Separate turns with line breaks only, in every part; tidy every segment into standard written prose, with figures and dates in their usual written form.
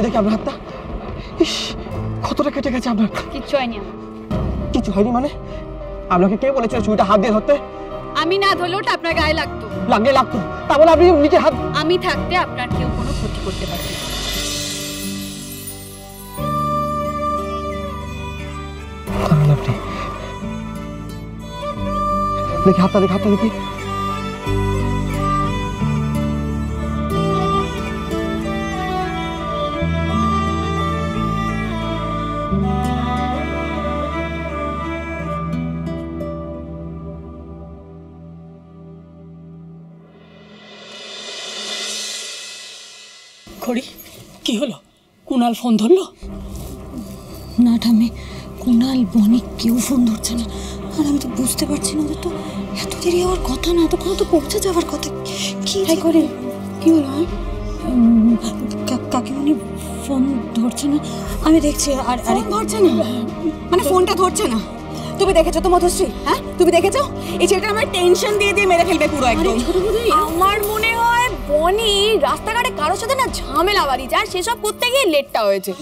দেখি আপনার হাতটা। ইস, কতটা কেটে গেছে আপনার।
কিচ্ছু হয়নি।
কিছু হয়নি মানে? আপনাকে কে বলেছিল ছুরিটা হাত দিয়ে ধরতে?
আমি না ধরলে ওটা আপনার গায়ে লাগতো।
লাগতো, তাহলে আপনি নিজে হাত।
আমি থাকতে আপনার কেউ কোনো ক্ষতি করতে পারবে না।
দেখি হাতটা, দেখি হাতটা, দেখি।
খড়ি, কি হলো? কুণাল ফোন ধরলো?
না ঠাম্মি, কুণাল, বনি কেউ ফোন ধরছে না। আর আমি তো বুঝতে পারছি না, ওদের তো এত দেরি হওয়ার কথা না, এতক্ষণ তো পৌঁছে যাওয়ার কথা। কি করে? কি হলো? কাকিমণি ফোন ধরছে না, আমি দেখছি। আর আরে
ধরছে না মানে ফোনটা ধরছে না? তুমি দেখেছো তো মধুশ্রী? হ্যাঁ, তুমি দেখেছো? এই ছেলেটা আমার টেনশন দিয়ে দিয়ে মেরে ফেলবে পুরো একদম।
আমার মনে হয় বনি রাস্তাঘাটে কারোর সাথে না ঝামেলা বাড়িয়েছে, আর সেসব করতে গিয়ে লেটটা হয়েছে।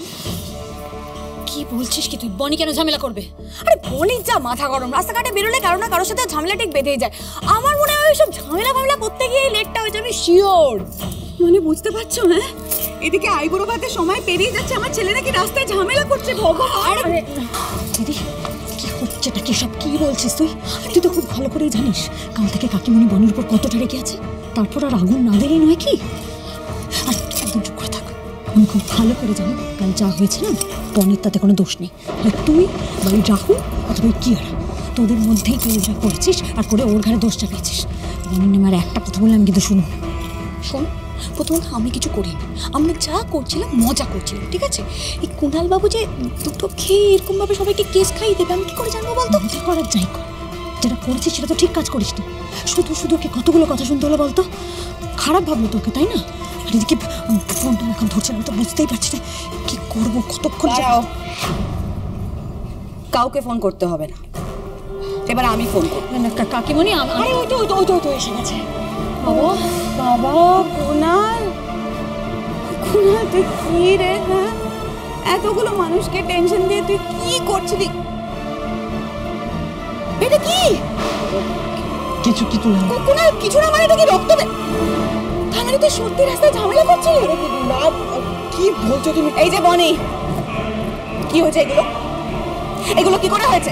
কি বলছিস কি তুই? বনি কেন ঝামেলা করবে?
আরে বনির যা মাথা গরম, রাস্তাঘাটে বেরোলে কারো না কারোর সাথে ঝামেলা ঠিক বেঁধেই যায়। আমার মনে হয় ওইসব ঝামেলা করতে গিয়ে লেটটা হয়েছে, আমি শিওর।
মানে বুঝতে পারছো? হ্যাঁ, এদিকে আইবুড়ো ভাতের সময় পেরিয়ে যাচ্ছে, আমার ছেলে নাকি রাস্তায় ঝামেলা করছে। ভগবান,
দিদি কি হচ্ছেটা কি সব? কি বলছিস তুই? তুই তো খুব ভালো করেই জানিস কাল থেকে কাকিমণি বনির উপর কতটা রেগে আছে। তারপর আর আগুন না দিলেই নয় কি? আর একদম চুপ করে থাক। আমি খুব ভালো করে জানি কাল যা হয়েছে না, বনির তাতে কোনো দোষ নেই। তুই বা রাহুল অথবা কিয়ারা, তোদের মধ্যেই তুই যা করেছিস আর করে ওর ঘরে দোষ চাপিয়েছিস। বনির নামে আর একটা কথা বললে আমি কিন্তু শুনুন। শোন, প্রথমত আমি কিছু করিনি, আমরা যা করছিলাম মজা করছিলাম, ঠিক আছে? এই কুণাল বাবু যে দুটো খেয়ে এরকমভাবে সবাইকে কেস খাইয়ে দেবে আমি কি করে জানবো বলতো? মজা করার যাই কর, যেটা করেছিস সেটা তো ঠিক কাজ করিস না। শুধু শুধু ওকে কতগুলো কথা শুনতে হলো বলতো? খারাপ ভাবলো তোকে, তাই না? আর এদিকে ফোনটা এখন ধরছে না, তো বুঝতেই পারছি না কি করবো, কতক্ষণ।
কাউকে ফোন করতে হবে না, এবার আমি ফোন করব।
কাকিমণি,
আরে ওই তো এসে গেছে। বাবা কুণাল, কুণাল তুই কি রে? হ্যাঁ, এতগুলো মানুষকে টেনশন দিয়ে তুই কি করছিলি? এটা কি?
কিছু না
কুণাল, কিছু না মানে এটা কি রক্ত? তার মানে তুই সত্যি রাস্তায় ঝামেলা করছিলি?
না, কি বলছো তুমি?
এই যে বনি, কি হয়েছে এগুলো কি করে হয়েছে?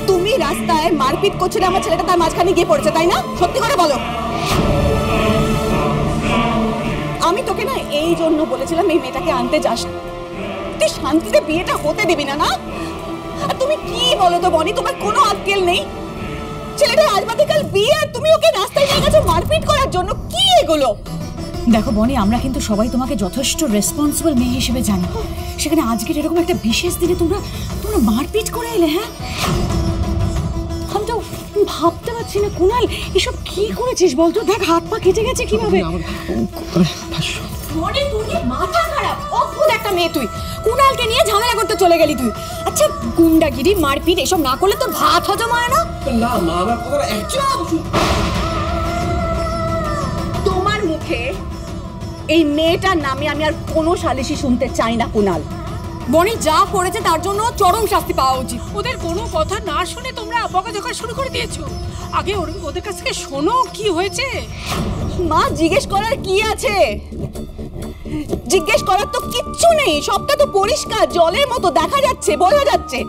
তুমি রাস্তায় মারপিট করছিলে, আমার ছেলেটা তার মাঝখানে গিয়ে পড়েছে, তাই না? সত্যি করে বলো। আমি তোকে না এই জন্য বলেছিলাম এই মেয়েটাকে আনতে যাস, তুই শান্তিতে বিয়েটা হতে দিবি না। না, আর তুমি কি বলো তো বনি, তোমার কোনো আক্কেল নেই? ছেলেটা আজ বাদে কাল বিয়ে, আর তুমি ওকে রাস্তায় নিয়ে গেছো মারপিট করার জন্য। কি এগুলো?
দেখো বনি, আমরা কিন্তু সবাই তোমাকে যথেষ্ট রেসপন্সিবল মেয়ে হিসেবে জানি। সেখানে আজকের এরকম একটা বিশেষ দিনে তোমরা মারপিট করে এলে। হ্যাঁ, আমি তো ভাবতে পারছি না কুণাল, এসব কি করেছিস বলতো? দেখ হাত পা কেটে গেছে কিভাবে।
বনি, তুই কি মাথা খারাপ? অদ্ভুত একটা মেয়ে তুই। কুণালকে নিয়ে ঝামেলা করতে চলে গেলি তুই। আচ্ছা, গুন্ডাগিরি মারপিট এসব না করলে তোর ভাত হজম হয় না?
না মা, আমার কথাটা একদম।
তোমার মুখে এই মেয়েটার নামে আমি আর কোনো সালিশি শুনতে চাই না কুণাল।
বনি যা করেছে তার জন্য চরম শাস্তি পাওয়া উচিত।
ওদের কোনো কথা না শুনে তোমরা বকাঝকা শুরু করে দিয়েছো। আগে ওদের কাছ থেকে শোনো কি হয়েছে।
মা, জিজ্ঞেস করার কি আছে? জিজ্ঞেস করার তো কিচ্ছু নেই, সবটা তো পরিষ্কার জলের মতো দেখা যাচ্ছে, বোঝা যাচ্ছে।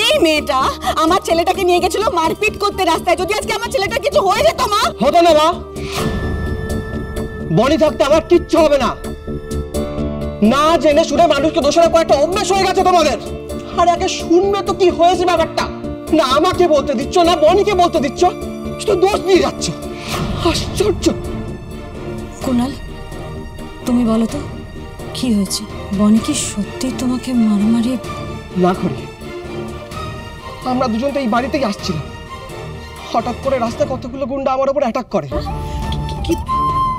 এই মেয়েটা আমার ছেলেটাকে নিয়ে গেছিল মারপিট করতে রাস্তায়। যদি আজকে আমার ছেলেটার কিছু হয়ে যেত মা।
হতো না মা, বনি থাকতে আমার কিচ্ছু হবে না। না জেনে শুনে মানুষকে দোষারোপ করা একটা অভ্যাস হয়ে গেছে তোমাদের। আর একে শুনবে তো কি হয়েছে ব্যাপারটা। না আমাকে বলতে দিচ্ছ, না বনিকে বলতে দিচ্ছ, শুধু দোষ দিয়ে যাচ্ছ। আশ্চর্য।
কুণাল, তুমি বলো তো কি হয়েছে? বনি কি সত্যি তোমাকে মারামারি?
না করি, আমরা দুজন তো এই বাড়িতেই আসছিলাম, হঠাৎ করে রাস্তায় কতগুলো গুন্ডা আমার উপর অ্যাটাক করে।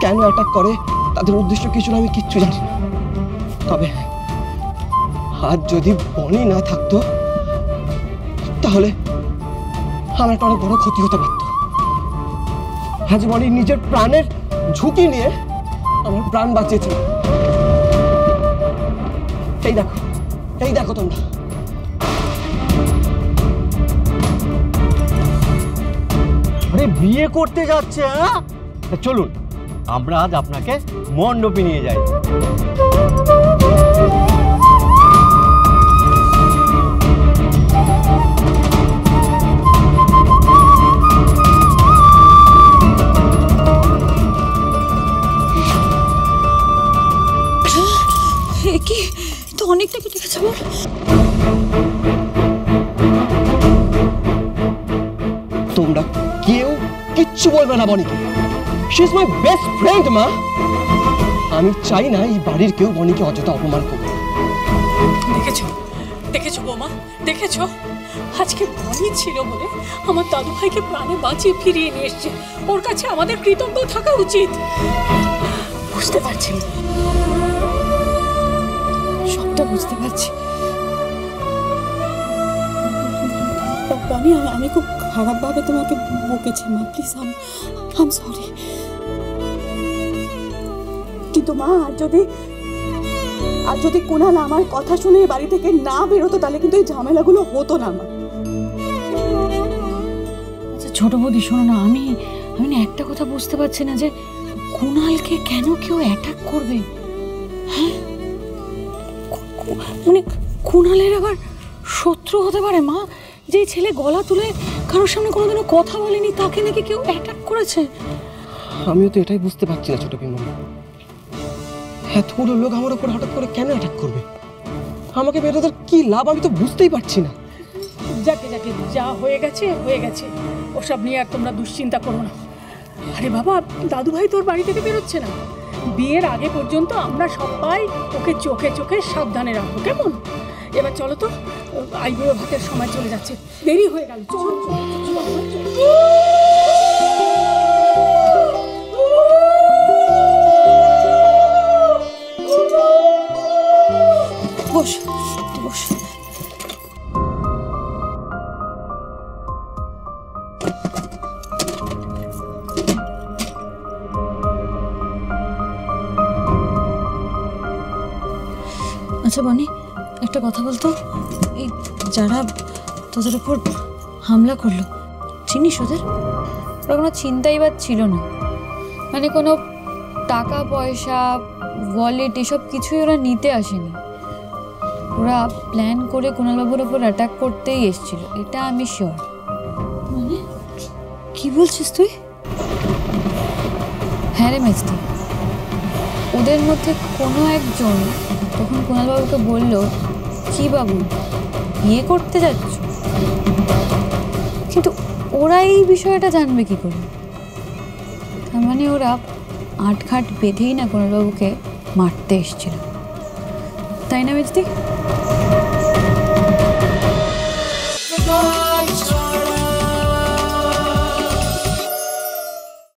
কেন অ্যাটাক করে, তাদের উদ্দেশ্য কিছু না, আমি কিচ্ছু জানি না। তবে আজ যদি বনি না থাকতো তাহলে আমার একটা অনেক বড় ক্ষতি হতে পারত। আজ বনি নিজের প্রাণের ঝুঁকি নিয়ে আমার প্রাণ বাঁচিয়েছিল। এই দেখো তোমরা,
আরে বিয়ে করতে যাচ্ছে, হ্যাঁ? তা চলুন আমরা আজ আপনাকে মণ্ডপে নিয়ে যাই।
কি তো অনেকটা কেটে গেছে আমার।
তোমরা কেউ কিচ্ছু বলবে না বনিকে। She is my best friend মা। আমি চাই না এই বাড়ির কেউ বনিকে অযথা অপমান করবে।
দেখেছো দেখেছো বৌমা, দেখেছো আজকে বনি ছিল বলে আমার দাদু ভাইকে প্রাণে বাঁচিয়ে ফিরিয়ে নিয়ে এসছে। ওর কাছে আমাদের কৃতজ্ঞ থাকা উচিত। বুঝতে পারছি না, সবটা বুঝতে পারছি।
বনি, আমি খুব খারাপভাবে তোমাকে বকেছি মা, প্লিজ আম সরি। কিন্তু মা, আর যদি কুনাল আমার কথা শুনে বাড়ি থেকে না বেরোতো তাহলে কিন্তু এই ঝামেলাগুলো হতো না মা।
আচ্ছা ছোট বৌদি শোনো না, আমি না একটা কথা বুঝতে পারছি না যে কুনালকে কেন কেউ অ্যাটাক করবে। হ্যাঁ, মানে কুনালের আবার শত্রু হতে পারে মা? যে ছেলে গলা তুলে কারোর সামনে কোনোদিনও কথা বলেনি, তাকে নাকি কেউ অ্যাটাক করেছে।
আমিও তো এটাই বুঝতে পারছি না ছোট পিমনি। এতগুলো লোক আমার উপর হঠাৎ করে কেন অ্যাটাক করবে? আমাকে বেরোদের কি লাভ আমি তো বুঝতেই পারছি না।
যাকে যাকে যা হয়ে গেছে হয়ে গেছে, ওসব নিয়ে আর তোমরা দুশ্চিন্তা করো না। আরে বাবা, দাদু ভাই তোর বাড়ি থেকে বেরোচ্ছে না। বিয়ের আগে পর্যন্ত আমরা সবাই ওকে চোখে চোখে সাবধানে রাখবো, কেমন? এবার চলো তো, আইবুড়ো ভাতের সময় চলে যাচ্ছে, দেরি হয়ে গেল। চলো
বস বস।
আচ্ছা বনি, একটা কথা বলতো, এই যারা তোদের উপর হামলা করলো চিনিস ওদের?
ওরা কোনো চিন্তাই বাদ ছিল না, মানে কোনো টাকা পয়সা ওয়ালেট এসব কিছুই ওরা নিতে আসেনি। ওরা প্ল্যান করে কুণালবাবুর ওপর অ্যাটাক করতেই এসেছিল, এটা আমি শিওর।
মানে কি বলছিস তুই?
হ্যাঁ রে মেজদি, ওদের মধ্যে কোনো একজন তখন কুণালবাবুকে বলল, কি বাবু বিয়ে করতে যাচ্ছ? কিন্তু ওরা এই বিষয়টা জানবে কি করে? তার মানে ওরা আটঘাট বেঁধেই না কুণালবাবুকে মারতে এসেছিল, তাই না মেজদি?